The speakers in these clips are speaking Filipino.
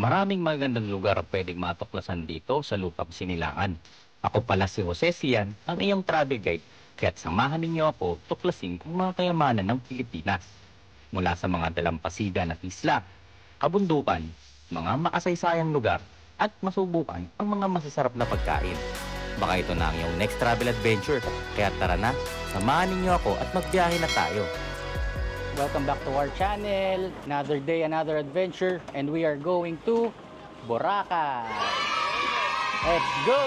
Maraming magandang lugar ang pwedeng matuklasan dito sa Lupang Sinilangan. Ako pala si Jose Sian, ang iyong travel guide. Kaya't samahan ninyo ako tuklasin ang mga kayamanan ng Pilipinas. Mula sa mga dalampasigan at isla, kabundukan, mga makasaysayang lugar, at masubukan ang mga masasarap na pagkain. Baka ito na ang iyong next travel adventure. Kaya tara na, samahan ninyo ako at magbiyahe na tayo. Welcome back to our channel. Another day, another adventure, and we are going to Boracay. Let's go!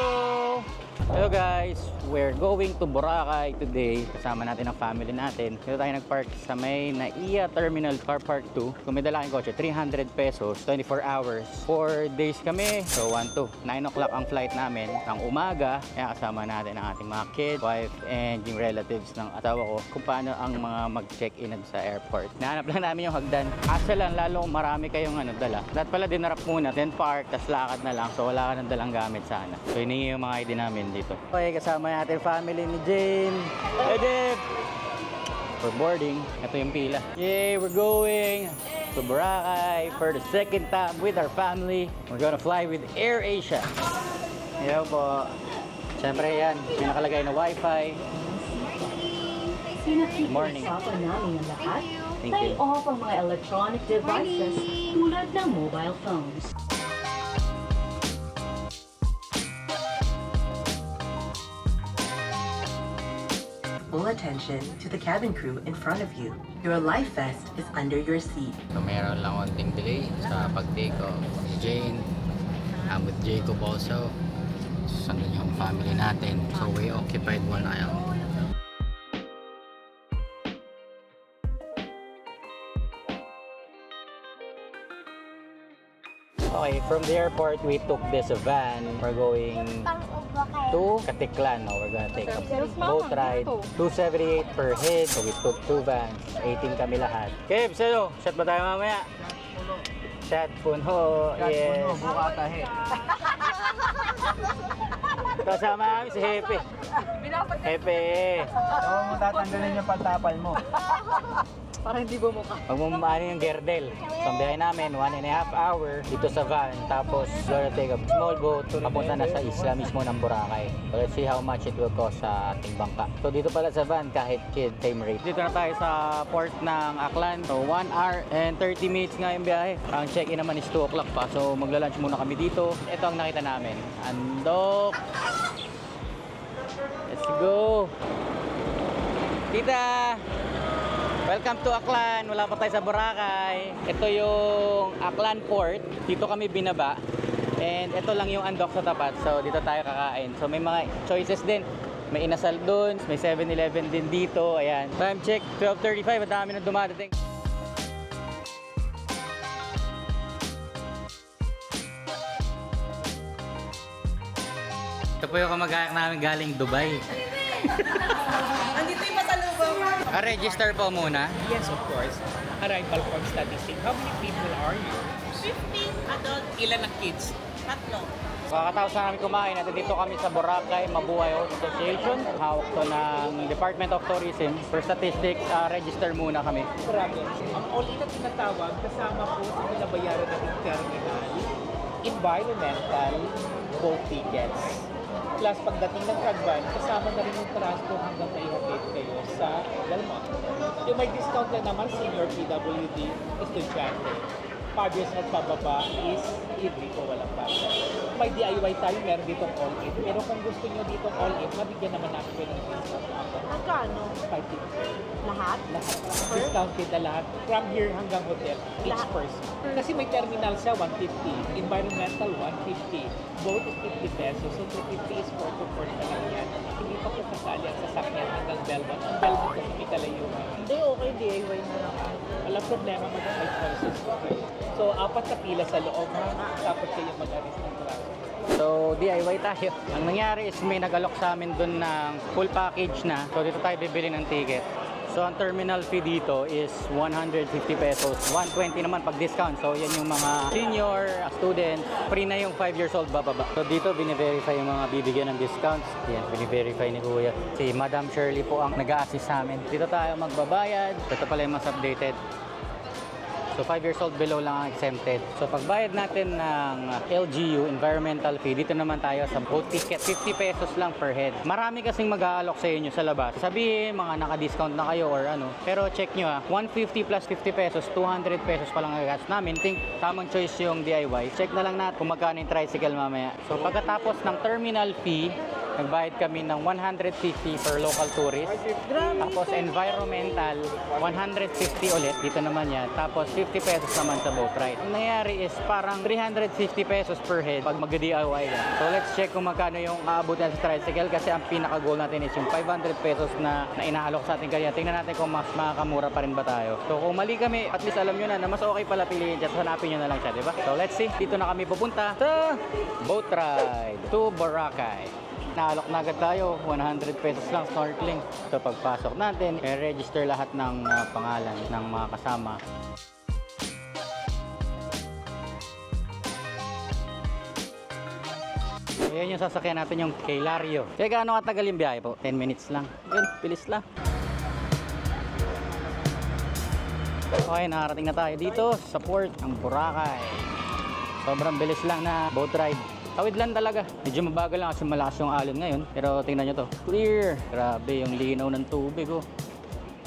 Hello guys, we're going to Boracay today. Kasama natin ang family natin. Dito tayo nagpark sa may NAIA Terminal Car Park 2. Kung may dala kayong kotse, 300 pesos, 24 hours. 4 days kami, so 1 to 9 o'clock ang flight namin. Ang umaga, kaya kasama natin ang ating mga kids, wife, and yung relatives ng asawa ko kung paano ang mga mag-check-in sa airport. Nahanap lang namin yung hagdan. Asa lang, lalo marami kayong dala. Dapat pala dinarap muna, then park, tas lakad na lang. So wala ka ng dalang gamit sana. So hiningi yung mga ID namin dito. Okay, kasama natin family ni Jane. Hey, Dave! For boarding, ito yung pila. Yay, we're going to Boracay for the second time with our family. We're gonna fly with AirAsia. Yan po. Siyempre yan, may nakalagay na wifi. Good morning. Thank you. Stay off ang mga electronic devices tulad ng mobile phones. Full attention to the cabin crew in front of you. Your life vest is under your seat. So meron lang konting delay sa pag-take off. Si Jane, I'm with Jacob also. Sandun yung family natin. So we occupied one aisle. Okay, from the airport we took this van. We're going to Katiklan. No, we're gonna take a boat ride. 278 per head. So we took 2 vans. 18 kami lahat. Kev, sino? Shot ba tayo mamaya? Shot puno. Yes. Buka tahe. Kasama namin si Hepe. Hepe. Oo, mo tatanggalin yung pantapal mo. Para hindi bumuka. Pag mumano yung Gerdel. So ang biyahe namin, 1.5 hour dito sa van. Tapos we're gonna take a small boat papunta na sa isla mismo ng Boracay. So let's see how much it will cost sa ating bangka. So dito pala sa van, kahit kid, same rate. Dito na tayo sa port ng Aklan. So 1 hour and 30 minutes nga yung biyahe. Ang check-in naman is 2 o'clock pa. So magla-lunch muna kami dito. Ito ang nakita namin. Andok! Let's go! Tita! Welcome to Aklan. Wala pa tayo sa Boracay. Ito yung Aklan Port. Dito kami binaba. And ito lang yung Andok sa tapat. So dito tayo kakain. So may mga choices din. May inasal dun. May 7-Eleven din dito. Ayan. Time check. 12:35. Ang dami na dumadating. Ito po yung kamag-anak namin galing Dubai. Andito yung masalubong. Register po muna. Yes, of course. Arrival form statistic. How many people are you? 15 adult. Ilan ang kids? 3. Kakatapos na namin kumain at dito kami sa Boracay Mabuhay Association. Hawak to ng Department of Tourism. For statistics, register muna kami. Grabe. Ang all-in na tinatawag, kasama po sa binabayaran natin terminal, environmental, boat tickets. Plus, pagdating ng Cagban, kasama na rin yung transpo hanggang naihatid kayo sa Delmont. Yung may discount lang naman, senior PWD, estudyante. 5 years at pababa is libre ko, walang bago. May DIY tayo, meron ditong all-in. Pero kung gusto nyo ditong all-in, mabigyan naman namin kayo ng discount. Magkano? 550. Lahat? Lahat. Discounted na lahat. From here hanggang hotel, each Lahat. person. Kasi may terminal siya, 150. Environmental, 150. Boat is 50 pesos. So 250 is 4 to 4 na lang yan. Hindi pa po kasali ang sasakyan hanggang Belmont. Ang Belmont kasi may kalayuan. Hindi, okay. DIY na lang. Walang problema, mag-may choices po kayo. So, 4 na pila sa loob ha. Tapos kayo mag-arrest ng traffic. So, DIY tayo. Ang nangyari is may nag-alok sa amin dun ng full package na. So, dito tayo bibili ng ticket. So, ang terminal fee dito is 150 pesos. 120 naman pag discount. So, yan yung mga senior, student. Free na yung 5 years old bababa. So, dito bine-verify yung mga bibigyan ng discounts. Yan, bine-verify ni Kuya. Si Madam Shirley po ang nag-a-assist sa amin. Dito tayo magbabayad. Ito pala yung mas updated. So 5 years old below lang ang exempted. So pagbayad natin ng LGU, environmental fee, dito naman tayo sa boat ticket. 50 pesos lang per head. Marami kasing mag-aalok sa inyo sa labas. Sabihin, mga naka-discount na kayo or ano. Pero check nyo 150 plus 50 pesos, 200 pesos pa lang ang gas namin. Think tamang choice yung DIY. Check na lang natin kung magkano yung tricycle mamaya. So pagkatapos ng terminal fee, nagbayad kami ng 150 per local tourist. Tapos environmental, 150 ulit. Dito naman yan. Tapos 50 pesos naman sa boat ride. Ang nangyari is parang 350 pesos per head pag mag-DIY yan. So let's check kung magkano yung aabot na sa tricycle kasi ang pinaka-goal natin is yung 500 pesos na inaalok sa atin kanina. Tingnan natin kung mas makakamura pa rin ba tayo. So kung mali kami, at least alam nyo na mas okay pala piliin dyan. Hanapin nyo na lang siya, diba? So let's see. Dito na kami pupunta sa boat ride to Boracay. Naalok na agad tayo, 100 pesos lang snorkeling. So pagpasok natin, i-register lahat ng pangalan ng mga kasama. So yan yung sasakyan natin, yung kay Lario. Kaya gaano katagal yung biyahe po? 10 minutes lang. Yun, bilis lang. Okay, nakarating na tayo dito sa port ng Boracay. Sobrang bilis lang na boat ride. Tawid lang talaga. Medyo mabagal lang kasi malakas yung alon ngayon. Pero tingnan nyo to. Clear. Grabe yung linaw ng tubig oh.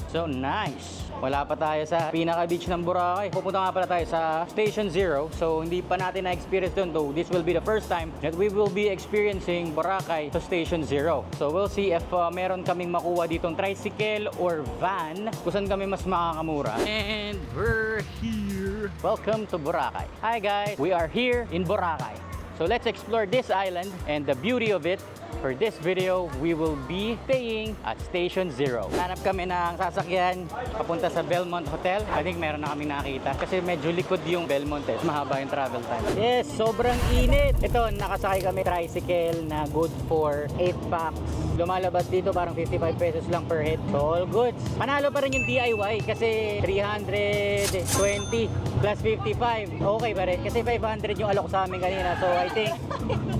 So nice. Wala pa tayo sa pinaka-beach ng Boracay. Pupunta nga pala tayo sa Station Zero. So hindi pa natin na-experience doon though. This will be the first time that we will be experiencing Boracay sa Station Zero. So we'll see if meron kaming makuha ditong tricycle or van kung saan kami mas makakamura. And we're here. Welcome to Boracay. Hi guys. We are here in Boracay. So let's explore this island and the beauty of it. For this video, we will be staying at Station Zero. Hanap kami ng sasakyan papunta sa Belmont Hotel. I think meron na kami nakita kasi medyo likod yung Belmont eh. Mahaba yung travel time. Yes, sobrang init. Ito, nakasakay kami tricycle na good for 8 packs. Lumalabas dito parang 55 pesos lang per head. So all goods. Panalo pa rin yung DIY kasi 320 plus 55. Okay pa rin kasi 500 yung alok sa amin kanina. So I think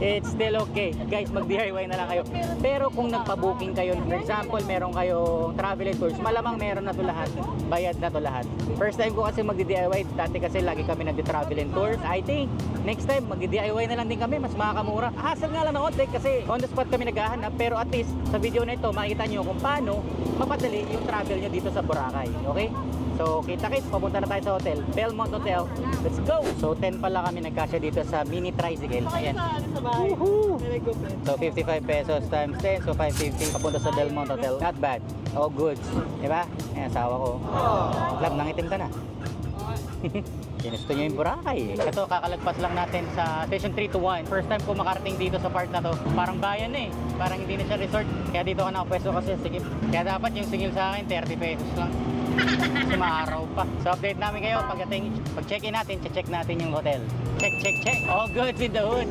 it's still okay. Guys, mag-DIY na lang kayo. Pero kung nagpa-booking kayo, for example, meron kayong travel and tours, malamang meron na to lahat. Bayad na to lahat. First time ko kasi mag-DIY, dati kasi lagi kami nag-travel and tours. I think next time mag-DIY na lang din kami, mas makakamura. Hassle nga lang na konti kasi on the spot kami naghahanap, pero at least sa video na ito, makikita nyo kung paano mapadali yung travel nyo dito sa Boracay. Okay? So, kita-kits, papunta na tayo sa hotel. Belmont Hotel. Let's go! So, 10 pala kami nagkasya dito sa mini tricycle. Ayan. So, 55 pesos times 10. So, 550 papunta sa Belmont Hotel. Not bad. All goods. Diba? Ayan, asawa ko. Love, nangitim ka na. Ginusto nyo yung Boracay eh. Ito, kakalagpas lang natin sa Station 3 to 1. First time ko makarating dito sa part na to. Parang bayan eh. Parang hindi na siya resort. Kaya dito ka nakapwesto kasi sigil. Kaya dapat yung singil sa akin, 30 pesos lang. Kasi maaraw pa. So update namin kayo pag check-in natin, check natin yung hotel. Check. All goods in the hood.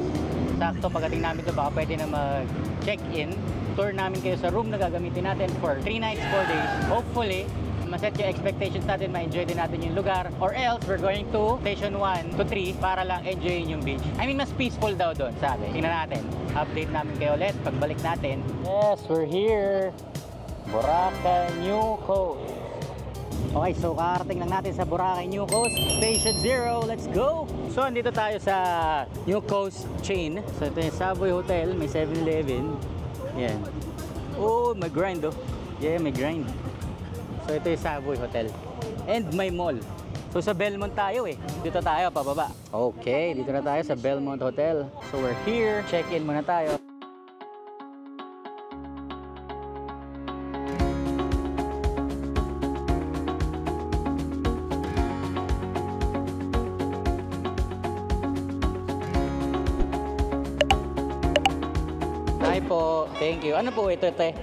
Sakto pagdating namin to, baka pwede na mag-check-in. Tour namin kayo sa room na gagamitin natin for 3 nights, 4 days. Hopefully, maset yung expectations natin, ma-enjoy din natin yung lugar. Or else, we're going to Station 1 to 3 para lang enjoyin yung beach. I mean, mas peaceful daw doon, sabi. Tingnan natin. Update namin kayo ulit pagbalik natin. Yes, we're here. Boracay New Coast. Okay, so kakarating lang natin sa Boracay New Coast Station Zero. Let's go! So, andito tayo sa New Coast chain. So, ito yung Savoy Hotel. May 7-Eleven. Yan. Oh, may grind oh. Yeah, may grind. So, ito yung Savoy Hotel. And may mall. So, sa Belmont tayo eh. Dito tayo, pababa. Okay, dito na tayo sa Belmont Hotel. So, we're here. Check-in muna tayo. Hi po. Thank you. Ano po ito, te?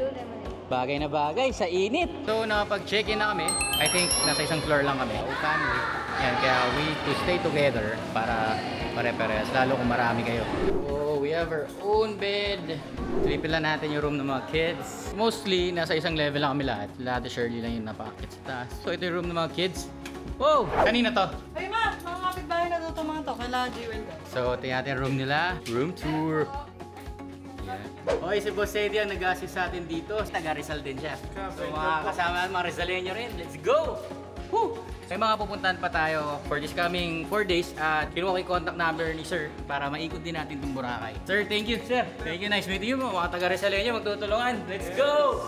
Bagay na bagay sa init. So, nakapag-check-in na kami. I think nasa isang floor lang kami. O family. Yan, kaya we need to stay together para pare-parehas. Lalo kung marami kayo. Oh, we have our own bed. Sleepin lang natin yung room ng mga kids. Mostly, nasa isang level lang kami lahat. Lahat ni Shirley lang yung napakakit sa taas. So, ito yung room ng mga kids. Wow! Kanina to? Ay ma, mga kapitbahay na to mga to. Kailangan Jewel ka. So, tingnan natin yung room nila. Room tour. Okay, si Boss Eddie ang nag-assist sa atin dito. Taga Rizal din siya. So mga kasama, mga Rizaleño rin. Let's go! Woo! May mga pupuntahan pa tayo for this coming 4 days at kinuha ko yung contact number ni Sir para maikot din natin itong Boracay. Sir, thank you, Sir. Thank you, nice meeting you. Mga taga Rizaleño, magtutulungan. Let's go!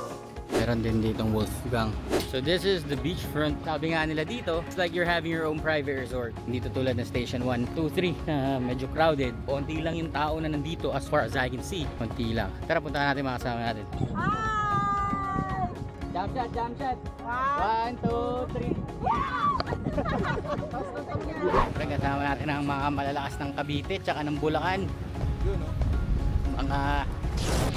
Meron din ditong Wolfgang. So this is the beachfront. Sabi nga nila dito, it's like you're having your own private resort. Hindi tulad ng Station 1, 2, 3 na medyo crowded. Konti lang yung tao na nandito as far as I can see. Konti lang. Tara, puntahan natin mga kasama natin. Jump shot, jump shot. 1, 2, 3. Kasama natin ang mga malalakas ng Cavite tsaka ng Bulacan. Mga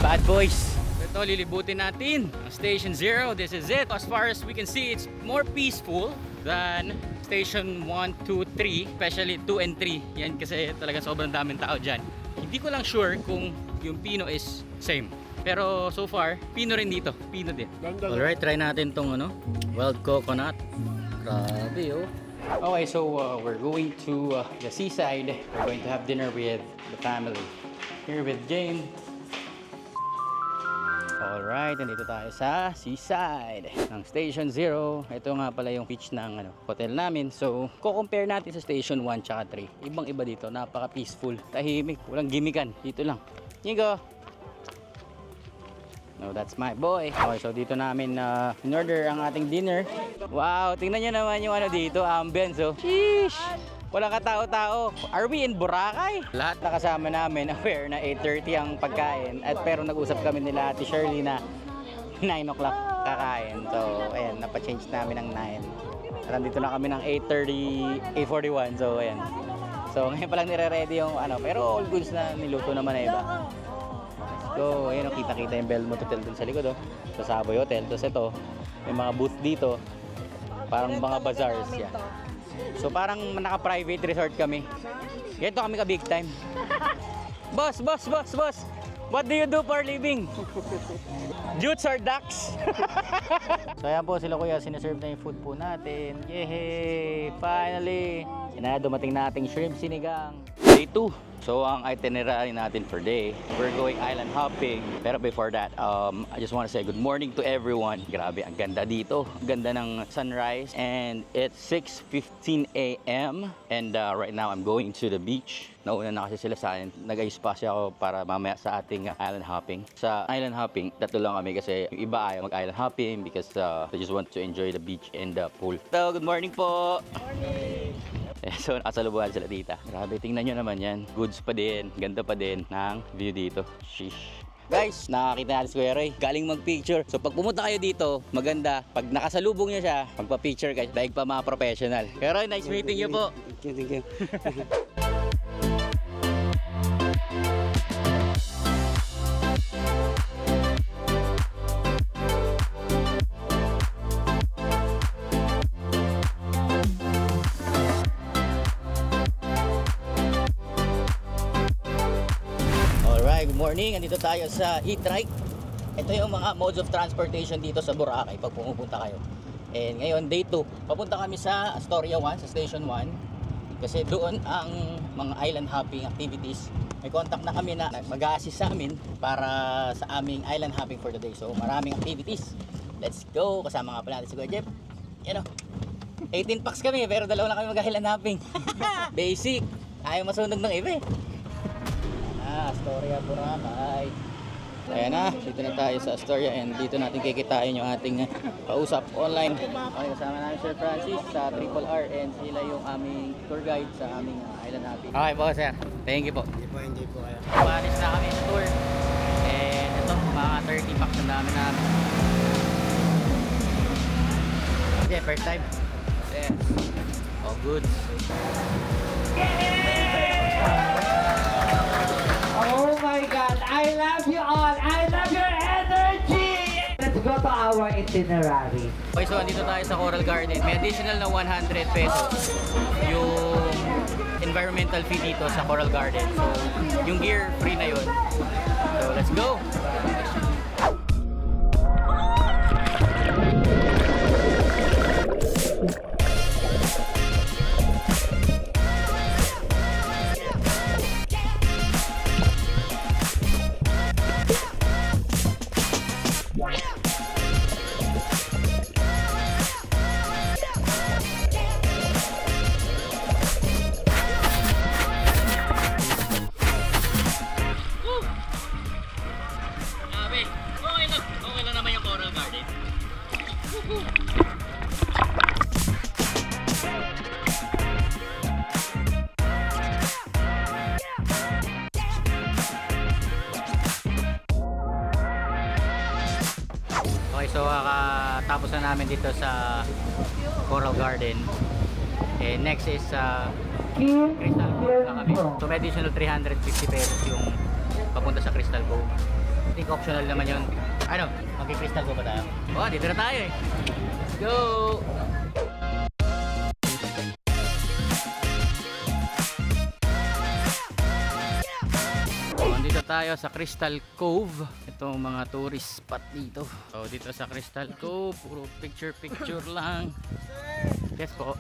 bad boys. Ito, lilibutin natin ang Station 0. This is it. As far as we can see, it's more peaceful than Station 1, 2, 3. Especially 2 and 3. Yan kasi talaga sobrang daming tao dyan. Hindi ko lang sure kung yung Pino is same. Pero so far, Pino rin dito. Pino din. Alright, try natin tong wild coconut. Grabe oh. Okay, so we're going to the seaside. We're going to have dinner with the family. Here with Jane. Alright, nandito tayo sa seaside ng Station 0. Ito nga pala yung beach ng hotel namin. So, ko-compare natin sa Station 1 tsaka 3. Ibang iba dito, napaka-peaceful. Tahimik, walang gimikan. Dito lang. Nigo! No, that's my boy. Okay, so dito namin in-order ang ating dinner. Wow, tingnan nyo naman yung dito, ambience oh. Sheesh! Walang katao-tao. Are we in Boracay? Lahat na kasama namin aware na 8:30 ang pagkain. At pero nag-usap kami nila Ate Shirley na 9 o'clock kakain. So, ayan, napa-change namin ng 9. At nandito na kami ng 8:30, 8:41. So, ayan. So, ngayon pa lang nire-ready yung pero all goods na niluto naman na iba. So, ayan, kita-kita yung Belmont Hotel dun sa likod, oh. Sa Savoy Hotel. Tapos ito, may mga booth dito. Parang mga bazaars, yeah. So, parang naka-private resort kami. Ganito kami ka-big time. Boss! What do you do for living? Jutes or ducks? So, ayan po sila kuya. Sinaserve na yung food po natin. Yehey! Finally! Yan na, dumating na ating shrimp sinigang. Day 2. So, ang itinerary natin for day, we're going island hopping. Pero before that, I just want to say good morning to everyone. Grabe, ang ganda dito. Ang ganda ng sunrise. And it's 6:15 a.m. And right now, I'm going to the beach. Nauna na kasi sila sa akin. Nag-ayos pa siya ako para mamaya sa ating island hopping. Sa island hopping, tatlo lang kami kasi yung iba ayaw mag-island hopping because they just want to enjoy the beach and the pool. So, good morning po! Morning! So, nakasalubuhan sila dito. Grabe, tingnan nyo naman yan. Goods pa din, ganda pa din ng view dito. Sheesh. Guys, nakakita natin si Kuya Ray. Galing mag-picture. So, pag pumunta kayo dito, maganda. Pag nakasalubong nyo siya, magpa-picture kayo. Daig pa mga professional. Kuya Ray, nice meeting you po. Thank you. Good morning, andito tayo sa e-trike. Ito yung mga modes of transportation dito sa Boracay pag pumupunta kayo. And ngayon, day 2, papunta kami sa Astoria 1, sa Station 1. Kasi doon ang mga island hopping activities. May contact na kami na mag-a-assist sa amin para sa aming island hopping for the day. So maraming activities. Let's go! Kasama nga pala natin si Kuya Jeff. Yan o. 18 packs kami pero dalawa lang kami mag-island hopping. Basic. Ayaw masunog ng iba eh. Astoria, Boracay. Ayan na, dito na tayo sa Astoria and dito natin kikitain yung ating kausap online. Okay, kasama namin Sir Francis sa Triple R and sila yung aming tour guide sa aming island hopping. Okay po sir, thank you po. Enjoy po kayo. Palis na kami sa tour and ito, mga 30 packs na namin. Okay, first time. Yeah. Oh good. Oh my God! I love you all! I love your energy! Let's go to our itinerary. Okay, so andito tayo sa Coral Garden. May additional na 100 pesos yung environmental fee dito sa Coral Garden. So, yung gear, free na yun. So, let's go! Okay, so kakatapos na namin dito sa Coral Garden. Next is Crystal Cove na kami. So may additional 350 pesos yung papunta sa Crystal Cove. I think optional naman yun. Ano? Mag-Crystal Cove ba tayo? Oh, dito na tayo eh. Let's go! Dito tayo sa Crystal Cove. Itong mga tourist spot dito. So dito sa Crystal Cove, puro picture lang. Yes po.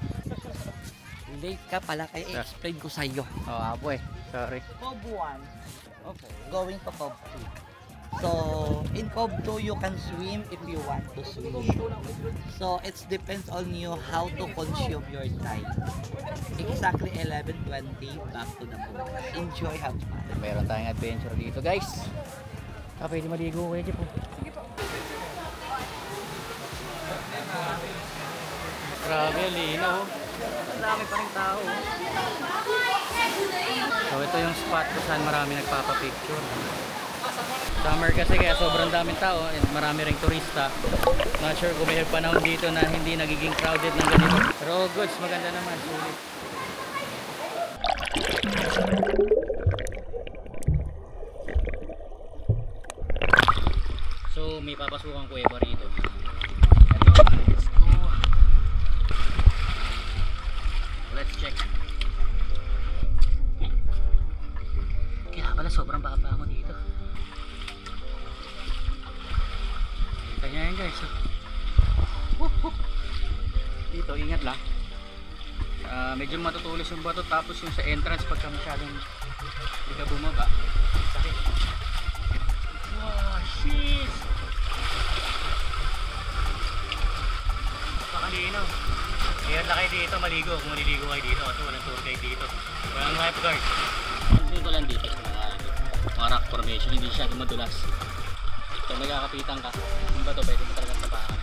Late ka pala kaya explain ko sa iyo. Oh, apo eh. Sorry. Cove 1. Okay. Going to Cove 2. So, in Cove 2 you can swim if you want to swim. So, it depends on you how to consume your time. Exactly 11:20 back to the pool. Enjoy, have fun. Meron tayong adventure dito, guys. Pwede maligo kayo dyan po. Sige po. Grabe, linaw. Ang dami pa rin tao. So ito yung spot kung saan marami nagpapapicture. Summer kasi kaya sobrang daming tao and marami ring turista. Not sure kung may panahon dito na hindi nagiging crowded ng ganito. Pero goods, maganda naman. Sulit. So may papasukan kuweba rito. Let's go. Let's check. Kaya pala sobrang baba mo dito. Kita nyo yan guys. Dito ingat lang. Medyo matutulis yung bato, tapos yung sa entrance pagka masyadong hindi ka bumaba. Sakit. Wow, shit! Napakalinaw. Ayan na kayo dito, maligo. Kung maliligo kayo dito kasi walang tour guide dito. Walang lifeguard. Dito lang dito sa mga rock formation, hindi siya madulas. So may kakapitan ka. Yung bato pwede mo talagang tapakan.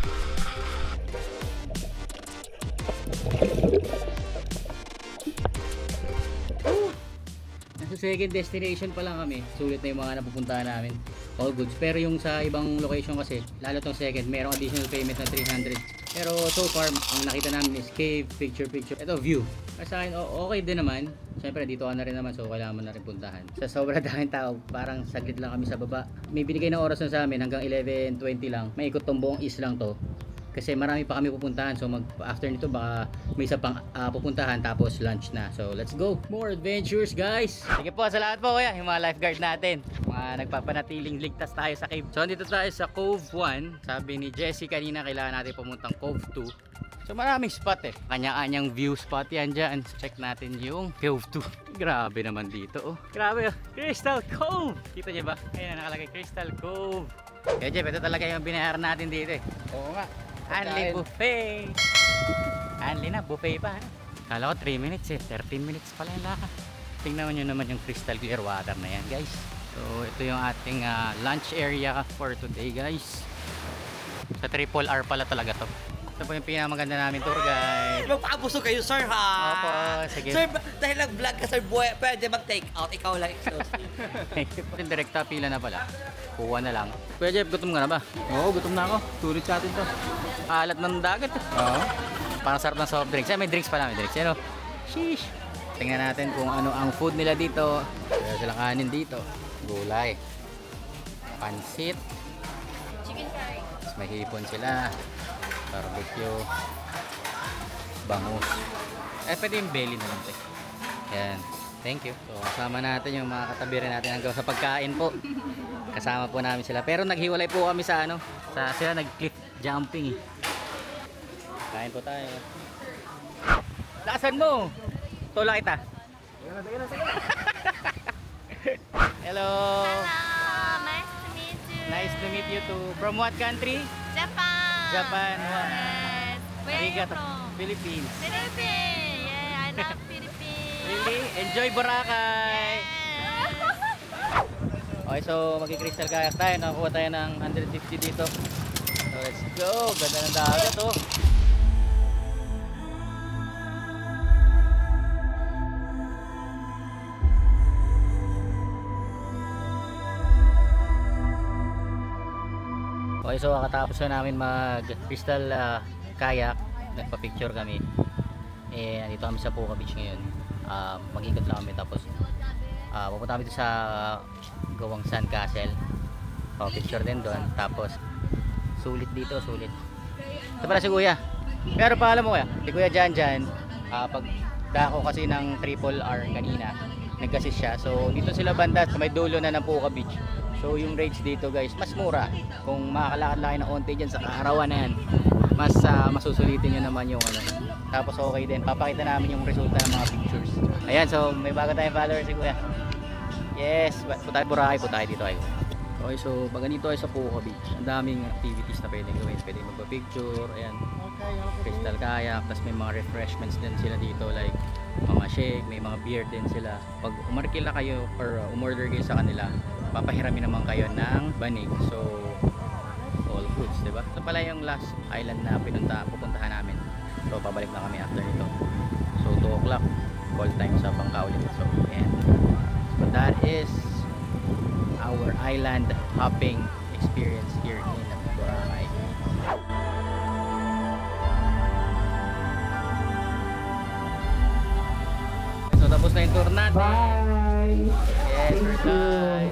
Nasa second destination pa lang kami. Sulit na yung mga napupuntahan namin. All goods. Pero yung sa ibang location kasi, lalo tong second, merong additional payment na 300. Pero so far, ang nakita namin is cave, picture. Ito, view. Sa akin, okay din naman. Siyempre, dito ka na rin naman, so kailangan mo na rin puntahan. Sa sobrang daming tao, parang saglit lang kami sa baba. May binigay na oras na sa amin, hanggang 11:20 lang. May ikot tong buong islang to. Kasi marami pa kami pupuntahan, so after nito baka may isa pang pupuntahan tapos lunch na. So let's go, more adventures guys. Sige po, salamat po kuya, yung mga lifeguard natin, mga nagpapanatiling ligtas tayo sa cave. So dito tayo sa Cove 1. Sabi ni Jessie kanina kailangan natin pumuntang Cove 2. So maraming spot eh, kanya-kanyang view spot yan dyan. Check natin yung Cove 2. Grabe naman dito oh. Grabe oh, Crystal Cove. Kita niyo ba? Ayan nakalagay Crystal Cove. Kaya Jeff, ito talaga yung binayaran natin dito eh. Oo nga, Anli buffet. Anli na, buffet pa. Kala ko 3 minutes eh, 13 minutes pala yung laka. Tingnan nyo naman yung crystal clear water na yan guys. So ito yung ating lunch area for today guys. Sa Triple R pala talaga to. Ito po yung pinakamaganda namin tour guide. Magpapabusog kayo sir ha. Opo, sige. Sir, dahil nag-vlog ka sir, pwede mag-take out. Ikaw lang exclusive. Yung direkta pila na pala. Kuha na lang. Kuya Jeff, gutom ka na ba? Oo, gutom na ako. Sulit sa atin to. Alat ng dagat. Oo. Parang sarap ng soft drinks. May drinks pala, may drinks. Ano? Sheesh. Tingnan natin kung ano ang food nila dito. Kaya silang kanin dito. Gulay. Pansit. Chicken curry. Mas may hipon sila. Barbecue. Bangus. Pwede yung belly na lang. Yan. Thank you. So, kasama natin yung mga katabi rin natin hanggang sa pagkain po. Kasama po namin sila. Pero naghiwalay po kami sa ano. Sila nag-cliff jumping eh. Kain po tayo. Lakasan mo! Tula kita. Hello! Hello! Nice to meet you! Nice to meet you too. From what country? Japan! Japan. Yes! Where are you Arigato. from? Philippines. Philippines! Yeah, I love Philippines! Really? Enjoy Boracay! Yeah. Okay, so mag-crystal kayak tayo. Nakakuha tayo ng 150 dito. So let's go! Ganda ng dagat oh! Okay, so katapos na namin mag crystal kayak, nagpa-picture kami. Nandito kami sa Puka Beach ngayon. Mag-ikot lang kami, tapos pupunta kami sa Gawang Sand Castle. Picture din doon, tapos sulit dito, sulit. Ito pala si Kuya. Pero paalam mo Kuya, si Kuya Jan, pag dako kasi ng Triple R kanina, nag-assist siya. So dito sila banda sa may dulo na ng Puka Beach. So yung rates dito guys, mas mura. Kung makakalakad lang kayo ng onte dyan sa kaarawan na yan, mas masusulitin nyo naman yung ano. Tapos okay din, papakita namin yung resulta ng mga pictures. Ayan, so may bago tayong follower si Kuya. Yes, Putay Boracay po tayo dito. Okay, so pag ganito ay sa Puka Beach, ang daming activities na pwedeng gawin. Pwedeng magpa-picture, ayan, crystal kayak, tapos may mga refreshments din sila dito like mga shake, may mga beer din sila. Pag umarkila kayo or umorder kayo sa kanila, papahiramin naman kayo ng banig. So all foods, diba? Ito pala yung last island na pupuntahan namin. So pabalik na kami after nito. So 2 o'clock call time sa Bangka ulit. So ayan, so that is our island hopping experience here in Boracay. So tapos na yung tour natin. Bye! Yes, we're done.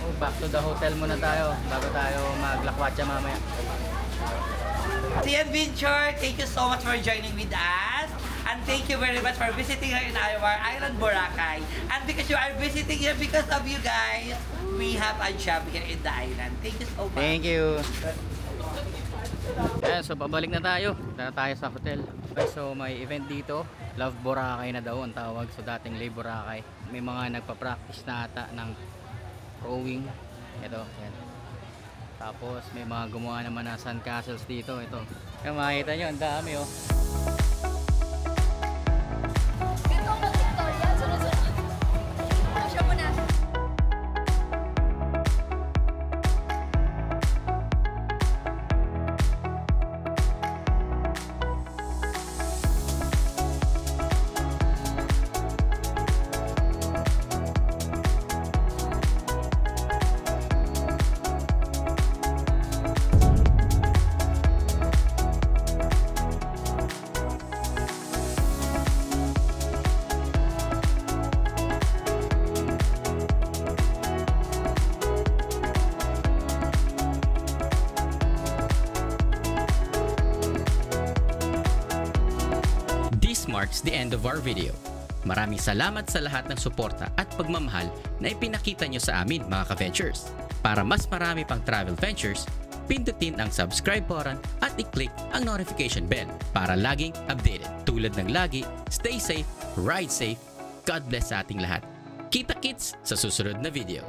Oh, back to the hotel muna tayo bago tayo maglakwatsa mamaya. The adventure, thank you so much for joining with us. And thank you very much for visiting here in our island, Boracay. And because you are visiting here because of you guys, we have a job here in the island. Thank you so much. Thank you. Ayan, so pabalik na tayo. Punta na tayo sa hotel. Okay, so may event dito. Love Boracay na daw ang tawag. So dating Live Boracay. May mga nagpa-practice na ata ng rowing. Ito, yan. Tapos may mga gumawa naman na sand castles dito. Ito. Kaya makikita nyo, ang dami oh. Marks the end of our video. Maraming salamat sa lahat ng suporta at pagmamahal na ipinakita nyo sa amin mga ka-ventures. Para mas marami pang travel ventures, pindutin ang subscribe button at i-click ang notification bell para laging updated. Tulad ng lagi, stay safe, ride safe, God bless sa ating lahat. Kita-kits sa susunod na video.